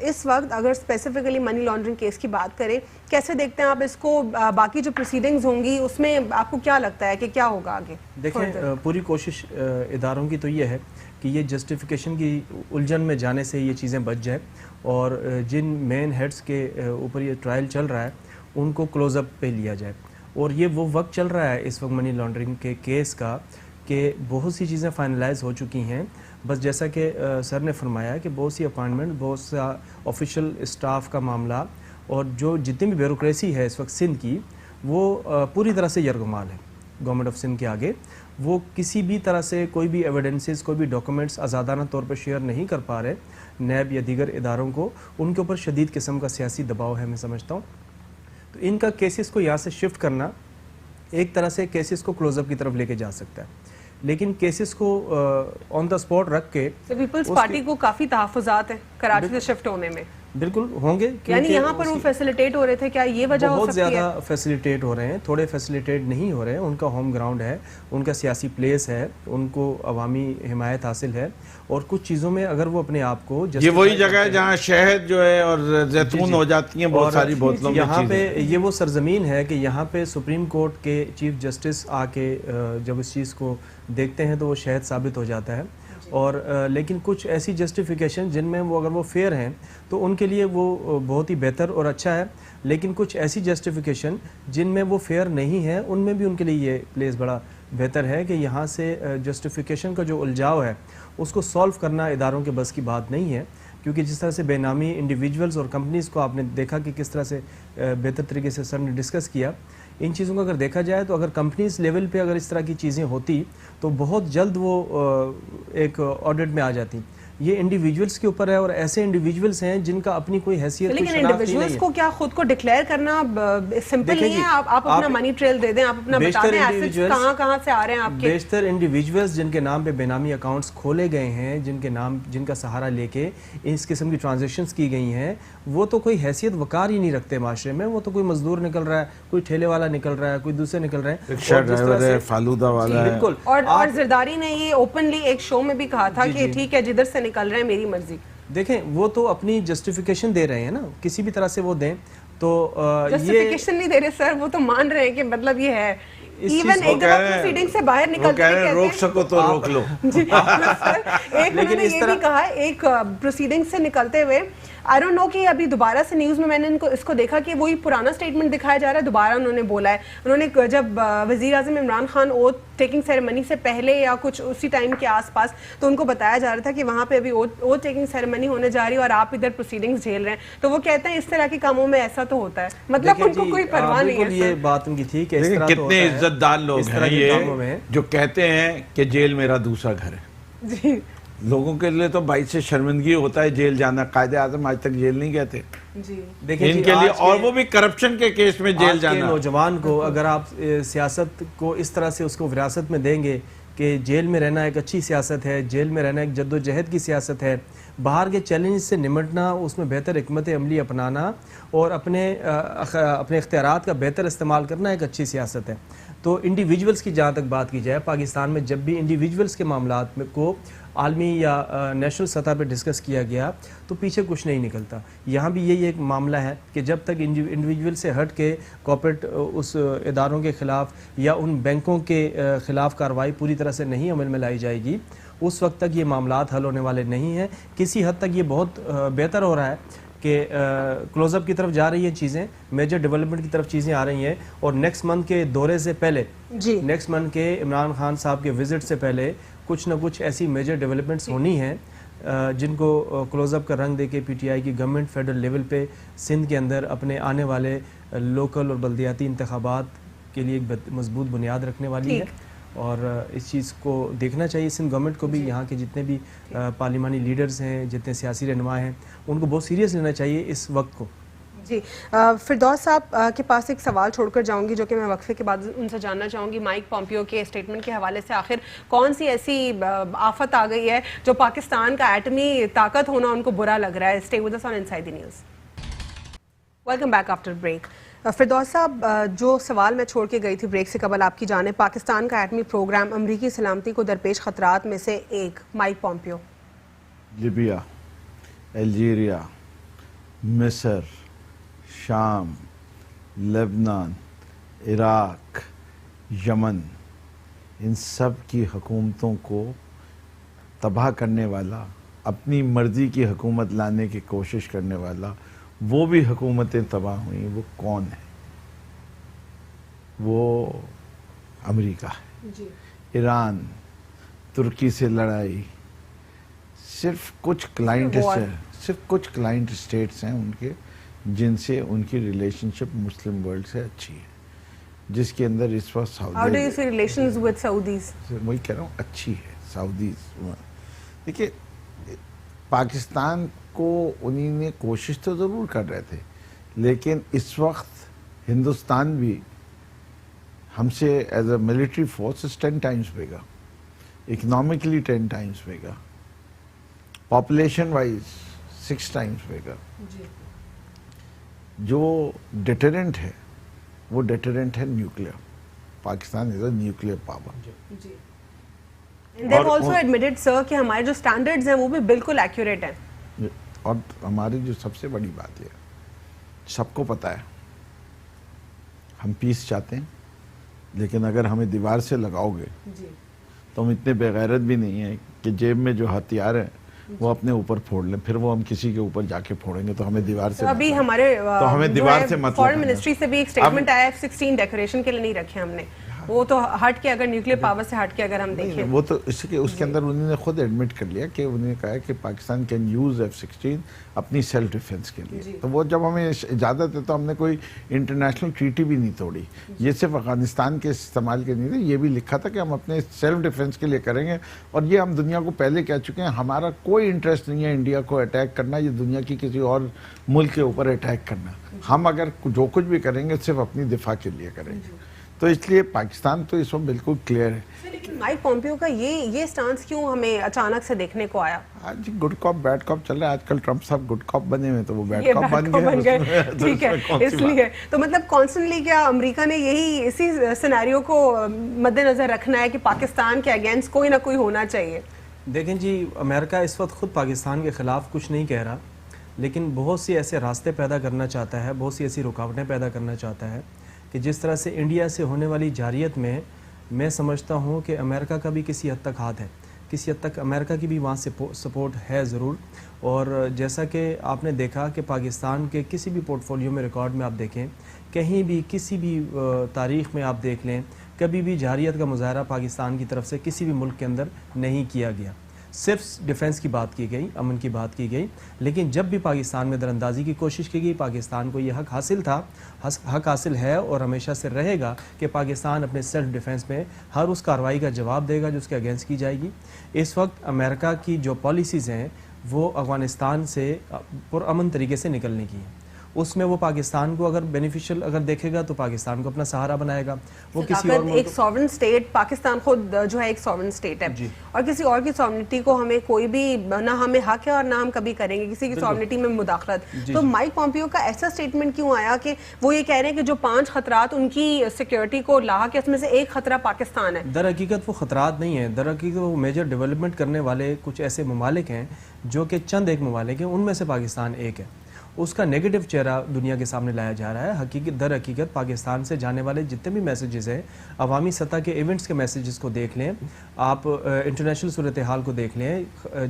Speaker 1: اس وقت اگر اسپیسیفکلی منی لانڈرنگ کیس کی بات کریں, کیسے دیکھتے ہیں آپ اس کو؟ باقی جو پروسیڈنگز ہوں گی اس میں آپ کو کیا لگتا ہے کہ کیا ہوگا آگے؟
Speaker 2: دیکھیں, پوری کوشش اداروں کی تو یہ ہے کہ یہ جسٹیفیکیشن کی الجھن میں جانے سے یہ چیزیں بچ جائیں, اور جن مین ہیڈز کے اوپر یہ ٹرائل چل رہا ہے ان کو کلوز اپ پہ لیا جائے. اور یہ وہ وقت چل رہا ہے اس وقت منی لانڈرنگ کے کیس کا کہ بہت سی چیزیں فائنلائز ہو چکی ہیں. بس جیسا کہ سر نے فرمایا کہ بہت سی اپائنٹمنٹ, بہت سا آفیشیل اسٹاف کا معاملہ اور جو جتنی بھی بیوروکریسی ہے اس وقت سندھ کی, وہ پوری طرح سے یرغمال ہے گورنمنٹ آف سندھ کے آگے. وہ کسی بھی طرح سے کوئی بھی ایویڈنسز, کوئی بھی ڈاکومنٹس آزادانہ طور پر شیئر نہیں کر پا رہے نیب یا دیگر اداروں کو. ان کے اوپر شدید قسم کا سیاسی دباؤ ہے, میں سمجھتا ہوں. تو ان کا کیسز کو یہاں سے شفٹ کرنا ایک طرح سے کیسز کو کلوز اپ کی طرف لے کے جا سکتا ہے, لیکن کیسز کو آن دا اسپاٹ رکھ کے
Speaker 1: پیپلز پارٹی کو کافی تحفظات ہیں کراچی سے شفٹ ہونے میں.
Speaker 2: بالکل ہوں گے,
Speaker 1: یعنی یہاں پر وہ فیسیلیٹیٹ ہو رہے تھے, کیا یہ وجہ ہو سکتی ہے؟
Speaker 2: بہت زیادہ فیسیلیٹیٹ ہو رہے ہیں, تھوڑے فیسیلیٹیٹ نہیں ہو رہے ہیں. ان کا ہوم گراؤنڈ ہے, ان کا سیاسی پلیس ہے, ان کو عوامی حمایت حاصل ہے, اور کچھ چیزوں میں اگر وہ اپنے آپ کو,
Speaker 3: یہ وہی جگہ ہے جہاں شہد جو ہے اور زیتون ہو جاتی ہیں بہت ساری بوتلوں میں.
Speaker 2: یہاں پہ یہ وہ سرزمین ہے کہ یہاں پہ سپریم کورٹ کے چیف جسٹس آ کے جب اس چیز کو دیکھتے ہیں تو وہ شہد ثابت ہو جاتا ہے. اور لیکن کچھ ایسی جسٹیفیکیشن جن میں وہ اگر وہ فیئر ہیں تو ان کے لیے وہ بہت ہی بہتر اور اچھا ہے, لیکن کچھ ایسی جسٹیفیکیشن جن میں وہ فیئر نہیں ہے ان میں بھی ان کے لیے یہ پلیس بڑا بہتر ہے کہ یہاں سے جسٹیفیکیشن کا جو الجھاؤ ہے اس کو سولو کرنا اداروں کے بس کی بات نہیں ہے. کیونکہ جس طرح سے بے نامی انڈیویجولز اور کمپنیز کو آپ نے دیکھا کہ کس طرح سے بہتر طریقے سے سر نے ڈسکس کیا, ان چیزوں کو اگر دیکھا جائے تو اگر کمپنیز لیول پہ اگر اس طرح کی چیزیں ہوتی تو بہت جلد وہ ایک آڈٹ میں آ جاتی. یہ انڈیویجولز کے اوپر ہے, اور ایسے انڈیویجولز ہیں جن کا اپنی کوئی حیثیت,
Speaker 1: لیکن انڈیویجولز کو کیا خود کو ڈکلیئر کرنا سمپل نہیں ہے؟ آپ اپنا منی ٹریل دے دیں, آپ اپنا بتا دیں ایسٹس کہاں سے آ رہے ہیں آپ کے.
Speaker 2: بیشتر انڈیویجولز جن کے نام پہ بے نامی اکاؤنٹس کھولے گئے ہیں, جن کا سہارا لے کے اس قسم کی ٹرانزیکشنز کی گئی ہیں, وہ تو کوئی حیثیت وقار ہی نہیں رکھتے معاشرے میں. وہ تو کوئی مزدور نکل رہا ہے, کوئی ٹھیلے والا نکل رہا ہے, کوئی دوسرے نکل رہے ہیں,
Speaker 3: رکشہ ڈرائیور ہے, فالودہ والا ہے.
Speaker 2: بالکل.
Speaker 1: اور زرداری نے یہ اوپنلی ایک شو میں بھی کہا تھا کہ ٹھیک ہے جدھر سے نکل رہے ہیں میری مرضی.
Speaker 2: دیکھیں وہ تو اپنی جسٹیفیکیشن دے رہے ہیں نا, کسی بھی طرح سے وہ دیں تو
Speaker 1: جسٹیفیکیشن نہیں دے رہے سر, وہ تو مان رہے ہیں کہ مطلب یہ ہے. ایون ایک دفعہ پروسیڈنگ سے باہر نکلتے ہیں,
Speaker 3: روک سکو تو روک لو.
Speaker 1: جی سر, ایک انہوں نے یہ بھی کہا ایک پروسیڈنگ سے نکلتے ہوئے, آئی ڈونٹ نو کہ ابھی دوبارہ سے نیوز میں نے اس کو دیکھا کہ وہی پرانا سٹیٹمنٹ دکھایا جا رہا ہے, دوبارہ انہوں نے بولا ہے. انہوں نے جب وزیر اعظم Imran Khan oath taking ceremony سے پہلے یا کچھ اسی ٹائم کے آس پاس, تو ان کو بتایا جا رہا تھا کہ وہاں پہ ابھی اوتھ ٹیکنگ سیریمنی ہونے جا رہی ہے اور آپ ادھر پروسیڈنگز جھیل رہے ہیں. تو وہ کہتے ہیں اس طرح کے کاموں میں ایسا تو ہوتا ہے, مطلب ان کو کوئی پرواہ نہیں ہے.
Speaker 2: یہ بات ان کی تھی کہ اس طرح
Speaker 3: کتنے عزت دار لوگ ہیں یہ جو کہتے ہیں کہ جیل میرا دوسرا گھر ہے.
Speaker 1: جی
Speaker 3: لوگوں کے لیے تو باعث سے شرمندگی ہوتا ہے جیل جانا. قائد اعظم آج تک جیل نہیں گئے تھے ان کے لیے, اور وہ بھی کرپشن کے کیس میں جیل جانا.
Speaker 2: نوجوان کو اگر آپ سیاست کو اس طرح سے اس کو وراثت میں دیں گے کہ جیل میں رہنا ایک اچھی سیاست ہے, جیل میں رہنا ایک جد و جہد کی سیاست ہے, باہر کے چیلنج سے نمٹنا, اس میں بہتر حکمت عملی اپنانا اور اپنے اختیارات کا بہتر استعمال کرنا ایک اچھی سیاست ہے. تو انڈیویجولز کی جہاں تک بات کی جائے, پاکستان میں جب بھی انڈیویجولز کے معاملات میں کو عالمی یا نیشنل سطح پہ ڈسکس کیا گیا تو پیچھے کچھ نہیں نکلتا. یہاں بھی یہی ایک معاملہ ہے کہ جب تک انڈیویجول سے ہٹ کے کارپوریٹ اس اداروں کے خلاف یا ان بینکوں کے خلاف کارروائی پوری طرح سے نہیں عمل میں لائی جائے گی, اس وقت تک یہ معاملات حل ہونے والے نہیں ہیں. کسی حد تک یہ بہت بہتر ہو رہا ہے کہ کلوز اپ کی طرف جا رہی ہیں چیزیں, میجر ڈیولپمنٹ کی طرف چیزیں آ رہی ہیں, اور نیکسٹ منتھ کے دورے سے پہلے, نیکسٹ منتھ کے عمران خان صاحب کے وزٹ سے پہلے کچھ نہ کچھ ایسی میجر ڈیولپمنٹس ہونی ہیں جن کو کلوز اپ کا رنگ دے کے پی ٹی آئی کی گورنمنٹ فیڈرل لیول پہ سندھ کے اندر اپنے آنے والے لوکل اور بلدیاتی انتخابات کے لیے ایک مضبوط بنیاد رکھنے والی ہے. اور اس چیز کو دیکھنا چاہیے سندھ گورنمنٹ کو بھی, یہاں کے جتنے بھی پارلیمانی لیڈرز ہیں, جتنے سیاسی رہنما ہیں, ان کو بہت سیریس لینا چاہیے اس وقت کو.
Speaker 1: جی فردوس صاحب کے پاس ایک سوال چھوڑ کر جاؤں گی جو کہ میں وقفے کے بعد ان سے جاننا چاہوں گی. مائک پومپیو کے اسٹیٹمنٹ کے حوالے سے آخر کون سی ایسی آفت آ گئی ہے جو پاکستان کا ایٹمی طاقت ہونا ان کو برا لگ رہا ہے؟ Stay with us on inside the news. Welcome back after break. Firdous صاحب, جو سوال میں چھوڑ کے گئی تھی بریک سے قبل آپ کی جانب, پاکستان کا ایٹمی پروگرام امریکی سلامتی کو درپیش خطرات میں سے ایک. Mic Pompeo.
Speaker 3: لیبیا, الجیریا, مصر, شام, لبنان, عراق, یمن, ان سب کی حکومتوں کو تباہ کرنے والا, اپنی مرضی کی حکومت لانے کی کوشش کرنے والا, وہ بھی حکومتیں تباہ ہوئیں, وہ کون ہے؟ وہ امریکہ ہے. ایران، ترکی سے لڑائی، صرف کچھ کلائنٹ اسٹیٹس ہیں ان کے جن سے ان کی ریلیشن شپ مسلم ورلڈ سے اچھی ہے، جس کے اندر اس وقت
Speaker 1: How do you see relations with Saudis?
Speaker 3: وہی کہہ رہا ہوں اچھی ہے سعودیز. دیکھیے پاکستان کو انہیں نے کوشش تو ضرور کر رہے تھے، لیکن اس وقت ہندوستان بھی ہم سے as a military force 10 times bigger, economically 10 times bigger, population wise 6 times bigger. جو ڈیٹرنٹ ہے وہ ڈیٹرنٹ ہے nuclear. Pakistan is a nuclear power.
Speaker 1: They've also admitted, sir, کہ ہمارے جو standards ہیں وہ بھی بالکل accurate ہیں.
Speaker 3: اور ہماری جو سب سے بڑی بات ہے، سب کو پتا ہے ہم پیس چاہتے ہیں، لیکن اگر ہمیں دیوار سے لگاؤ گے تو ہم اتنے بے غیرت بھی نہیں ہیں کہ جیب میں جو ہتھیار ہیں وہ اپنے اوپر پھوڑ لیں، پھر وہ ہم کسی کے اوپر جا کے پھوڑیں گے تو ہمیں دیوار سے
Speaker 1: ابھی ہمارے
Speaker 3: تو ہمیں دیوار سے مطلب
Speaker 1: فارن منسٹری سے بھی ایک اسٹیٹمنٹ آیا F-16 ڈیکوریشن کے لیے نہیں رکھے ہم نے. وہ تو ہٹ کے اگر نیوکلیر پاور سے ہٹ کے اگر ہم دیکھیں
Speaker 3: وہ تو اس کے اندر انہوں نے خود ایڈمٹ کر لیا کہ انہوں نے کہا کہ پاکستان کین یوز F-16 اپنی سیلف ڈیفنس کے لیے. تو وہ جب ہمیں اجازت ہے تو ہم نے کوئی انٹرنیشنل ٹریٹی بھی نہیں توڑی. یہ صرف افغانستان کے استعمال کے نہیں تھے، یہ بھی لکھا تھا کہ ہم اپنے سیلف ڈیفنس کے لیے کریں گے. اور یہ ہم دنیا کو پہلے کہہ چکے ہیں، ہمارا کوئی انٹرسٹ نہیں ہے انڈیا کو اٹیک کرنا یا دنیا کی کسی اور ملک کے اوپر اٹیک کرنا. ہم اگر جو کچھ بھی کریں گے صرف اپنی دفاع کے لیے کریں گے. تو اس لیے پاکستان تو اس وقت بالکل کلیئر ہے.
Speaker 1: لیکن مائک پومپیو کا یہ سٹانس کیوں ہمیں اچانک سے دیکھنے کو آیا؟
Speaker 3: آج گڈ کاپ بیڈ کاپ چل رہا ہے. آج کل ٹرمپ صاحب گڈ کاپ بنے ہوئے تو وہ بیڈ کاپ بن گئے.
Speaker 1: ٹھیک ہے، اس لیے تو مطلب کانسٹنٹلی کیا امریکہ نے اسی سینیریو کو مد نظر رکھنا ہے کہ پاکستان کے اگینسٹ کوئی نہ کوئی ہونا چاہیے؟
Speaker 2: دیکھیں جی، امریکہ اس وقت خود پاکستان کے خلاف کچھ نہیں کہہ رہا، لیکن بہت سی ایسے راستے پیدا کرنا چاہتا ہے، بہت سی ایسی رکاوٹیں پیدا کرنا چاہتا ہے کہ جس طرح سے انڈیا سے ہونے والی جارحیت میں سمجھتا ہوں کہ امریکہ کا بھی کسی حد تک ہاتھ ہے، کسی حد تک امریکہ کی بھی وہاں سے سپورٹ ہے ضرور. اور جیسا کہ آپ نے دیکھا کہ پاکستان کے کسی بھی پورٹ فولیو میں ریکارڈ میں آپ دیکھیں، کہیں بھی کسی بھی تاریخ میں آپ دیکھ لیں، کبھی بھی جارحیت کا مظاہرہ پاکستان کی طرف سے کسی بھی ملک کے اندر نہیں کیا گیا. صرف ڈیفنس کی بات کی گئی، امن کی بات کی گئی، لیکن جب بھی پاکستان میں دراندازی کی کوشش کی گئی، پاکستان کو یہ حق حاصل تھا، حق حاصل ہے اور ہمیشہ سے رہے گا کہ پاکستان اپنے سیلف ڈیفنس میں ہر اس کارروائی کا جواب دے گا جو اس کے اگینسٹ کی جائے گی. اس وقت امریکہ کی جو پالیسیز ہیں وہ افغانستان سے پرامن طریقے سے نکلنے کی ہیں. اس میں وہ پاکستان کو اگر بینیفیشل اگر دیکھے گا تو پاکستان کو اپنا سہارا بنائے گا. وہ کسی اور
Speaker 1: ایک سوورن اسٹیٹ، پاکستان خود جو ہے ایک سوورن اسٹیٹ ہے، اور کسی اور کی سوورنٹی کو ہمیں کوئی بھی نہ ہمیں حق ہے اور نہ ہم کبھی کریں گے کسی کی سوورنٹی میں مداخلت. تو مائک پومپیو کا ایسا اسٹیٹمنٹ کیوں آیا کہ وہ یہ کہہ رہے ہیں کہ جو 5 خطرات ان کی سیکیورٹی کو لاحق ہے اس میں سے ایک خطرہ پاکستان ہے؟ در
Speaker 2: حقیقت وہ خطرات نہیں ہیں، در حقیقت وہ میجر ڈیولپمنٹ کرنے والے کچھ ایسے ممالک ہیں جو کہ چند ایک ممالک ہیں، ان میں سے پاکستان ایک ہے. اس کا نیگیٹو چہرہ دنیا کے سامنے لایا جا رہا ہے. در حقیقت پاکستان سے جانے والے جتنے بھی میسیجز ہیں، عوامی سطح کے ایونٹس کے میسیجز کو دیکھ لیں آپ، انٹرنیشنل صورتحال کو دیکھ لیں،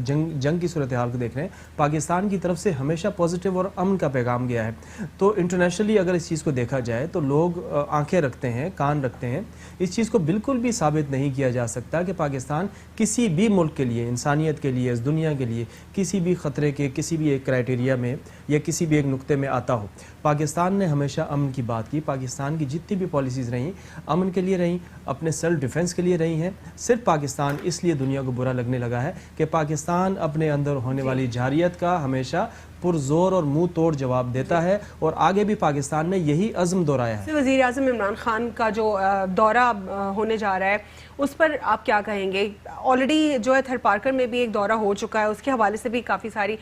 Speaker 2: جنگ کی صورتحال کو دیکھ لیں، پاکستان کی طرف سے ہمیشہ پازیٹیو اور امن کا پیغام گیا ہے. تو انٹرنیشنلی اگر اس چیز کو دیکھا جائے تو لوگ آنکھیں رکھتے ہیں، کان رکھتے ہیں. اس چیز کو بالکل بھی ثابت نہیں کیا جا سکتا کہ پاکستان کسی بھی ملک کے لیے، انسانیت کے لیے، اس دنیا کے لیے کسی بھی خطرے کے کسی بھی ایک کرائٹیریا میں یا کسی بھی ایک نقطے میں آتا ہو. پاکستان نے ہمیشہ امن کی بات کی. پاکستان کی جتنی بھی پالیسیز رہیں امن کے لیے رہیں، اپنے سیلف ڈیفنس کے لیے رہی ہیں. صرف پاکستان اس لیے دنیا کو برا لگنے لگا ہے کہ پاکستان اپنے اندر ہونے والی جارحیت کا ہمیشہ پرزور اور منہ توڑ جواب دیتا ہے، اور آگے بھی پاکستان نے یہی عزم دہرایا ہے.
Speaker 1: وزیر اعظم عمران خان کا جو دورہ ہونے جا رہا ہے اس پر آپ کیا کہیں گے؟ آلریڈی جو ہے تھر پارکر میں بھی ایک دورہ ہو چکا ہے، اس کے حوالے سے بھی کافی ساری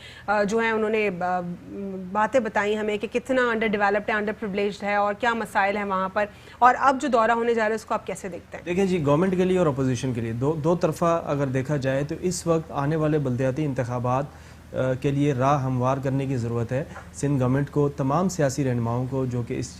Speaker 1: جو ہیں انہوں نے باتیں بتائی ہمیں کہ کتنا انڈر ڈیولپڈ ہے، انڈر پریولیجڈ ہے اور کیا مسائل ہیں وہاں پر. اور اب جو دورہ ہونے جا رہا ہے اس کو آپ کیسے دیکھتے ہیں؟
Speaker 2: دیکھیں جی، گورنمنٹ کے لیے اور اپوزیشن کے لیے دو طرفہ اگر دیکھا جائے تو اس وقت آنے والے بلدیاتی انتخابات کے لیے راہ ہموار کرنے کی ضرورت ہے. سندھ گورنمنٹ کو، تمام سیاسی رہنماؤں کو جو کہ اس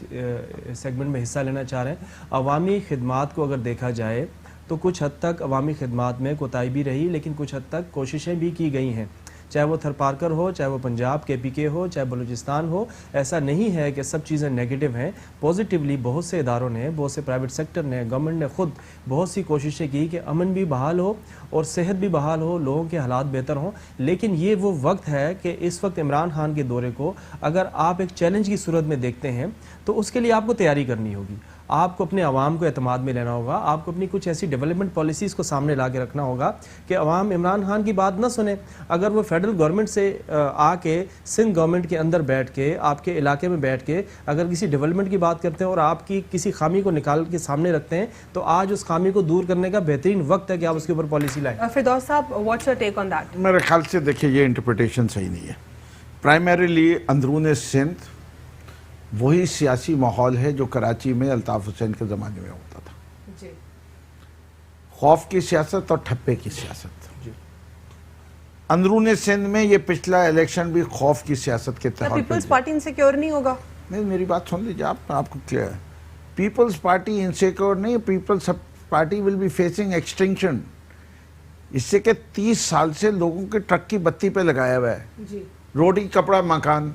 Speaker 2: سیگمنٹ میں حصہ لینا چاہ رہے ہیں، عوامی خدمات کو اگر دیکھا جائے تو کچھ حد تک عوامی خدمات میں کوتاہی بھی رہی، لیکن کچھ حد تک کوششیں بھی کی گئی ہیں. چاہے وہ تھرپارکر ہو، چاہے وہ پنجاب KPK ہو، چاہے بلوچستان ہو. ایسا نہیں ہے کہ سب چیزیں نیگیٹو ہیں. پازیٹیولی بہت سے اداروں نے، بہت سے پرائیویٹ سیکٹر نے، گورنمنٹ نے خود بہت سی کوششیں کی کہ امن بھی بحال ہو اور صحت بھی بحال ہو، لوگوں کے حالات بہتر ہوں. لیکن یہ وہ وقت ہے کہ اس وقت عمران خان کے دورے کو اگر آپ ایک چیلنج کی صورت میں دیکھتے ہیں تو اس کے لیے آپ کو تیاری کرنی ہوگی. آپ کو اپنے عوام کو اعتماد میں لینا ہوگا. آپ کو اپنی کچھ ایسی ڈیولپمنٹ پالیسیز کو سامنے لا کے رکھنا ہوگا کہ عوام عمران خان کی بات نہ سنیں. اگر وہ فیڈرل گورنمنٹ سے آ کے سندھ گورنمنٹ کے اندر بیٹھ کے، آپ کے علاقے میں بیٹھ کے اگر کسی ڈیولپمنٹ کی بات کرتے ہیں اور آپ کی کسی خامی کو نکال کے سامنے رکھتے ہیں تو آج اس خامی کو دور کرنے کا بہترین وقت ہے کہ آپ اس کے اوپر پالیسی لائیں.
Speaker 1: فردوس صاحب، what's your take on that?
Speaker 3: میرے خیال سے دیکھیے یہ انٹرپریٹیشن صحیح نہیں ہے. پرائمریلی اندرون سندھ وہی سیاسی ماحول ہے جو کراچی میں الطاف حسین کے زمانے میں ہوتا تھا.
Speaker 1: جی.
Speaker 3: خوف کی سیاست اور ٹھپے کی سیاست. اندرون سندھ میں یہ پچھلا الیکشن بھی خوف کی سیاست کے تحت.
Speaker 1: پیپلز پارٹی انسیکیور نہیں ہوگا؟
Speaker 3: نہیں، میری بات سن لیجیے آپ کو کلیئر ہے. پیپلز پارٹی انسیکیور نہیں، Peoples Party will be facing extinction. اس سے کہ 30 سال سے لوگوں کے ٹرک کی بتی پہ لگایا ہوا ہے.
Speaker 1: جی.
Speaker 3: روٹی کپڑا مکان،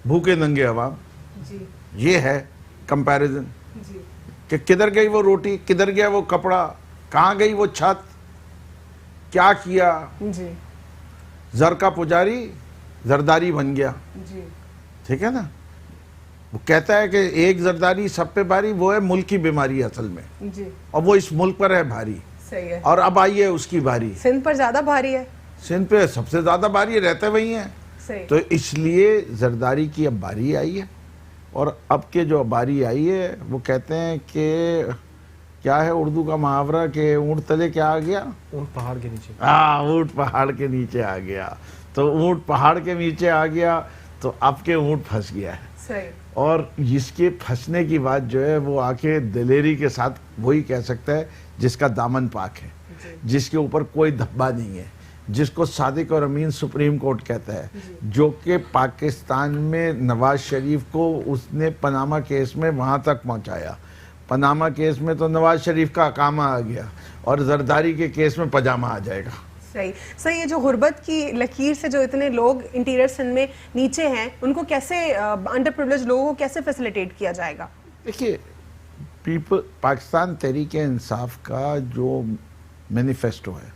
Speaker 3: بھوکے ننگے عوام.
Speaker 1: جی.
Speaker 3: یہ ہے کمپیریزن.
Speaker 1: جی.
Speaker 3: کہ کدھر گئی وہ روٹی، کدھر گیا وہ کپڑا، کہاں گئی وہ چھت، کیا کیا.
Speaker 1: جی.
Speaker 3: زر کا پجاری زرداری بن گیا.
Speaker 1: جی.
Speaker 3: ٹھیک ہے نا. وہ کہتا ہے کہ ایک زرداری سب پہ بھاری، وہ ہے ملک کی بیماری اصل میں.
Speaker 1: جی.
Speaker 3: اور وہ اس ملک پر ہے بھاری.
Speaker 1: صحیح ہے.
Speaker 3: اور اب آئی ہے اس کی باری.
Speaker 1: سندھ پر زیادہ بھاری ہے.
Speaker 3: سندھ پہ سب سے زیادہ باری رہتے وہی ہیں.
Speaker 1: صحیح.
Speaker 3: تو اس لیے زرداری کی اب باری آئی ہے. اور اب کے جو باری آئی ہے وہ کہتے ہیں کہ کیا ہے اردو کا محاورہ کہ اونٹ تلے کیا آ گیا؟
Speaker 2: اونٹ پہاڑ کے نیچے.
Speaker 3: اونٹ پہاڑ کے نیچے آ گیا. تو اونٹ پہاڑ کے نیچے آ گیا تو اب کے اونٹ پھنس گیا ہے.
Speaker 1: صحیح.
Speaker 3: اور اس کے پھنسنے کی بات جو ہے وہ آ کے دلیری کے ساتھ وہی کہہ سکتا ہے جس کا دامن پاک ہے، جس کے اوپر کوئی دھبا نہیں ہے، جس کو صادق اور امین سپریم کورٹ کہتا ہے، جو کہ پاکستان میں نواز شریف کو اس نے پاناما کیس میں وہاں تک پہنچایا. پاناما کیس میں تو نواز شریف کا اقامہ آ گیا اور زرداری کے کیس میں پجامہ آ جائے گا.
Speaker 1: صحیح. یہ جو غربت کی لکیر سے جو اتنے لوگ انٹیریئر سندھ میں نیچے ہیں، ان کو کیسے، انڈر پریویلیج لوگوں کو کیسے فیسیلیٹیٹ کیا جائے گا؟
Speaker 3: دیکھیے، پاکستان تحریک انصاف کا جو مینیفیسٹو ہے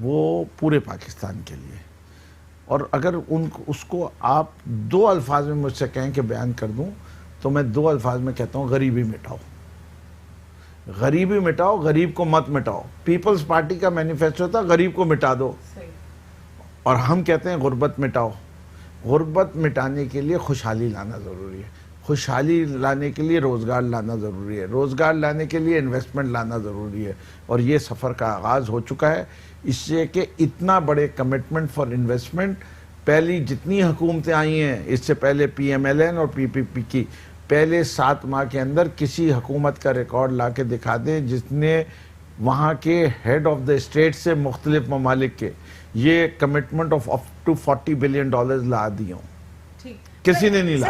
Speaker 3: وہ پورے پاکستان کے لیے. اور اگر اس کو آپ 2 الفاظ میں مجھ سے کہیں کہ بیان کر دوں تو میں 2 الفاظ میں کہتا ہوں: غریبی مٹاؤ. غریبی مٹاؤ، غریب کو مت مٹاؤ. پیپلز پارٹی کا مینیفیسٹو تھا غریب کو مٹا دو. اور ہم کہتے ہیں غربت مٹاؤ. غربت مٹانے کے لیے خوشحالی لانا ضروری ہے. خوشحالی لانے کے لیے روزگار لانا ضروری ہے. روزگار لانے کے لیے انویسٹمنٹ لانا ضروری ہے. اور یہ سفر کا آغاز ہو چکا ہے. اس سے کہ اتنا بڑے کمٹمنٹ فار انویسٹمنٹ پہلی جتنی حکومتیں آئی ہیں، اس سے پہلے PMLN اور PPP کی پہلے 7 ماہ کے اندر کسی حکومت کا ریکارڈ لا کے دکھا دیں جس نے وہاں کے ہیڈ آف دا اسٹیٹ سے مختلف ممالک کے یہ commitment of up to $40 billion لا دی ہوں. کسی نے نہیں لا.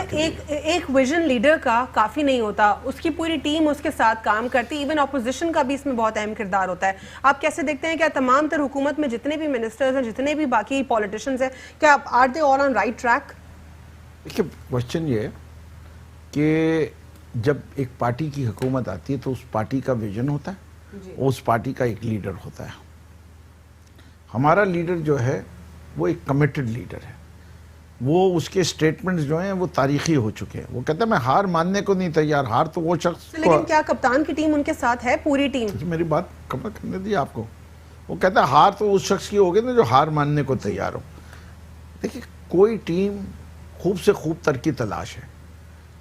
Speaker 1: ایک ویژن لیڈر کا کافی نہیں ہوتا، اس کی پوری ٹیم اس کے ساتھ کام کرتی. ایون اپوزیشن کا بھی اس میں بہت اہم کردار ہوتا ہے. آپ کیسے دیکھتے ہیں کہ تمام تر حکومت میں جتنے بھی منسٹرز ہیں، جتنے بھی باقی پولیٹیشنز ہیں، کیا are they all on right track?
Speaker 3: دیکھیے، کوشچن یہ ہے کہ جب ایک پارٹی کی حکومت آتی ہے تو اس پارٹی کا ویژن ہوتا ہے، اس پارٹی کا ایک لیڈر ہوتا ہے. ہمارا لیڈر جو ہے وہ ایک کمیٹڈ لیڈر ہے. وہ اس کے سٹیٹمنٹس جو ہیں وہ تاریخی ہو چکے ہیں. وہ کہتا ہے میں ہار ماننے کو نہیں تیار. ہار تو وہ شخص،
Speaker 1: لیکن کیا کپتان کی ٹیم ان کے ساتھ ہے؟ پوری ٹیم.
Speaker 3: میری بات کمپلیٹ کرنے دیجیے آپ کو. وہ کہتا ہے ہار تو اس شخص کی ہوگی نا جو ہار ماننے کو تیار ہو. دیکھیے، کوئی ٹیم خوب سے خوب تر کی تلاش ہے.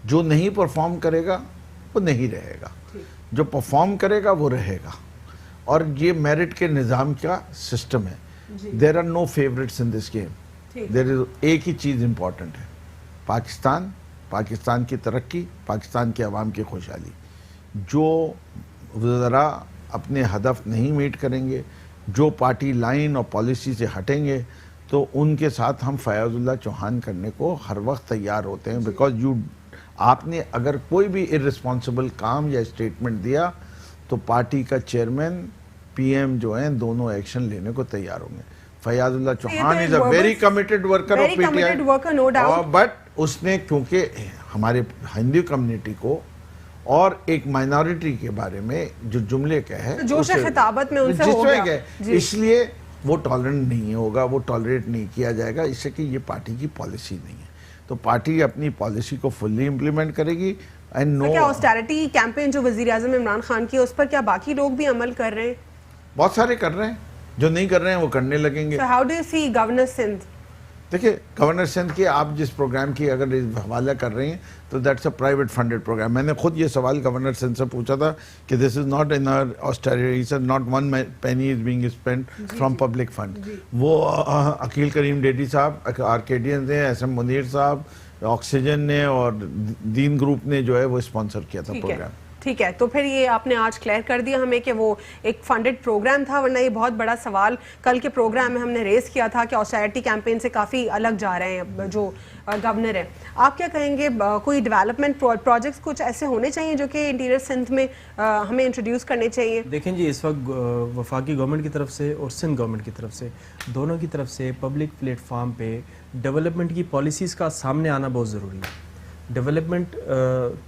Speaker 3: جو نہیں پرفارم کرے گا وہ نہیں رہے گا، جو پرفارم کرے گا وہ رہے گا. اور یہ میرٹ کے نظام کا سسٹم ہے. There are no favourites in this game. ایک ہی چیز امپورٹنٹ ہے: پاکستان کی ترقی، پاکستان کے عوام کی خوشحالی. جو وزراء اپنے ہدف نہیں میٹ کریں گے، جو پارٹی لائن اور پالیسی سے ہٹیں گے، تو ان کے ساتھ ہم فیاض اللہ چوہان کرنے کو ہر وقت تیار ہوتے ہیں. بیکاز آپ نے اگر کوئی بھی ارسپانسبل کام یا اسٹیٹمنٹ دیا تو پارٹی کا چیئرمین، PM جو ہیں، دونوں ایکشن لینے کو تیار ہوں گے. Fayyaz Ullah Chohan is a very committed worker of P T I, but اس نے کیونکہ ہمارے ہندو کمیونٹی کو اور ایک مائنورٹی کے بارے میں جو جملے کہے ہے
Speaker 1: جوش خطابت میں ان سے ہو گیا,
Speaker 3: اس لیے وہ ٹالرنٹ نہیں ہوگا, وہ ٹالریٹ نہیں کیا جائے گا, اس سے کہ یہ پارٹی کی پالیسی نہیں ہے. تو پارٹی اپنی پالیسی کو فلی امپلیمنٹ کرے گی.
Speaker 1: کیا آسٹیرٹی کیمپین جو وزیر اعظم عمران خان کی اس پر کیا باقی لوگ بھی عمل کر رہے ہیں؟
Speaker 3: بہت سارے کر رہے ہیں, جو نہیں کر رہے ہیں وہ کرنے لگیں گے.
Speaker 1: How do you see governor Sindh?
Speaker 3: دیکھیں گورنر سندھ کے آپ جس پروگرام کی اگر حوالہ کر رہی ہیں تو that's a private funded programme. میں نے خود یہ سوال گورنر سندھ سے پوچھا تھا کہ this is not in austerity, not one penny is being spend from public fund. وہ عقیل کریم ڈیڈی صاحب آرکیڈین نے, ایس ایم منیر صاحب آکسیجن نے اور دین گروپ نے جو ہے وہ اسپانسر کیا تھا پروگرام.
Speaker 1: ٹھیک ہے, تو پھر یہ آپ نے آج کلیئر کر دیا ہمیں کہ وہ ایک فنڈڈ پروگرام تھا, ورنہ یہ بہت بڑا سوال کل کے پروگرام میں ہم نے ریز کیا تھا کہ آسٹیرٹی کیمپین سے کافی الگ جا رہے ہیں جو گورنر ہیں. آپ کیا کہیں گے, کوئی ڈیولپمنٹ پروجیکٹس کچھ ایسے ہونے چاہیے جو کہ انٹیریئر سندھ میں ہمیں انٹروڈیوس کرنے چاہیے؟
Speaker 2: دیکھیں جی, اس وقت وفاقی گورنمنٹ کی طرف سے اور سندھ گورنمنٹ کی طرف سے, دونوں کی طرف سے پبلک پلیٹ فارم پہ ڈیولپمنٹ کی پالیسیز کا سامنے آنا بہت ضروری ہے. ڈیولپمنٹ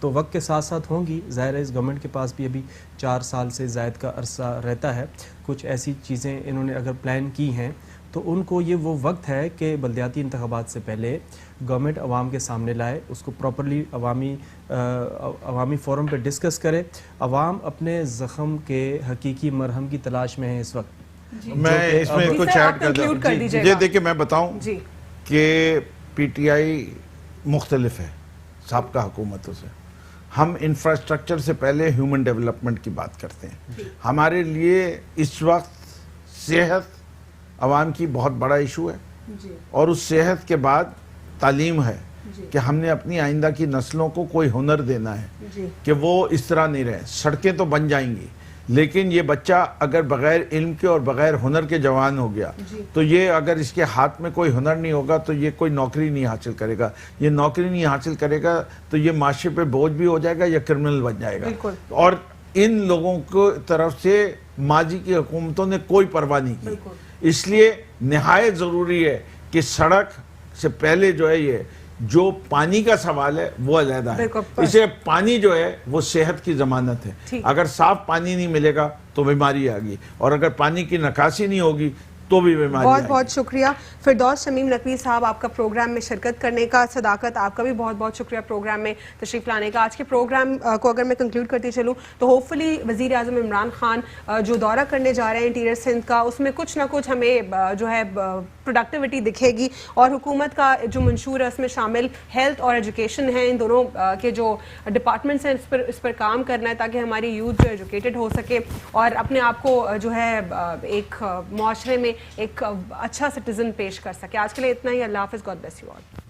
Speaker 2: تو وقت کے ساتھ ساتھ ہوں گی, ظاہر ہے اس گورنمنٹ کے پاس بھی ابھی 4 سال سے زائد کا عرصہ رہتا ہے. کچھ ایسی چیزیں انہوں نے اگر پلان کی ہیں تو ان کو یہ وہ وقت ہے کہ بلدیاتی انتخابات سے پہلے گورنمنٹ عوام کے سامنے لائے, اس کو پراپرلی عوامی فورم پہ ڈسکس کرے. عوام اپنے زخم کے حقیقی مرہم کی تلاش میں ہے اس وقت.
Speaker 3: میں اس میں کچھ ایڈ کر دوں. یہ دیکھیں میں بتاؤں کہ پی ٹی آئی مختلف ہے سابقہ حکومتوں سے. ہم انفراسٹرکچر سے پہلے ہیومن ڈیولپمنٹ کی بات کرتے ہیں. ہمارے لیے اس وقت صحت عوام کی بہت بڑا ایشو ہے, اور اس صحت کے بعد تعلیم ہے کہ ہم نے اپنی آئندہ کی نسلوں کو کوئی ہنر دینا ہے کہ وہ اس طرح نہیں رہے. سڑکیں تو بن جائیں گی, لیکن یہ بچہ اگر بغیر علم کے اور بغیر ہنر کے جوان ہو گیا تو یہ اگر اس کے ہاتھ میں کوئی ہنر نہیں ہوگا تو یہ کوئی نوکری نہیں حاصل کرے گا. یہ نوکری نہیں حاصل کرے گا تو یہ معاشرے پہ بوجھ بھی ہو جائے گا یا کرمنل بن جائے گا. اور ان لوگوں کو طرف سے ماضی کی حکومتوں نے کوئی پرواہ نہیں کی. اس لیے نہایت ضروری ہے کہ سڑک سے پہلے جو ہے یہ جو پانی کا سوال ہے وہ علیحدہ ہے. اسے پانی جو ہے وہ صحت کی ضمانت ہے. اگر صاف پانی نہیں ملے گا تو بیماری آ گئی, اور اگر پانی کی نکاسی نہیں ہوگی تو بھی بیماری.
Speaker 1: بہت بہت شکریہ فردوس شمیم نقوی صاحب آپ کا پروگرام میں شرکت کرنے کا. صداقت آپ کا بھی بہت بہت شکریہ پروگرام میں تشریف لانے کا. آج کے پروگرام کو اگر میں کنکلوڈ کرتی چلوں تو ہوپ فلی وزیر اعظم عمران خان جو دورہ کرنے جا رہے ہیں انٹیریئر سندھ کا, اس میں کچھ نہ کچھ ہمیں جو ہے پروڈکٹیوٹی دکھے گی, اور حکومت کا جو منشور ہے اس میں شامل ہیلتھ اور ایجوکیشن ہے. ان دونوں کے جو ڈپارٹمنٹس ہیں اس پر کام کرنا ہے تاکہ ہماری یوتھ جو ایجوکیٹڈ ہو سکے اور اپنے آپ کو جو ہے ایک معاشرے میں ایک اچھا سٹیزن پیش کر سکے. آج کے لیے اتنا ہی. اللہ حافظ. God bless you all.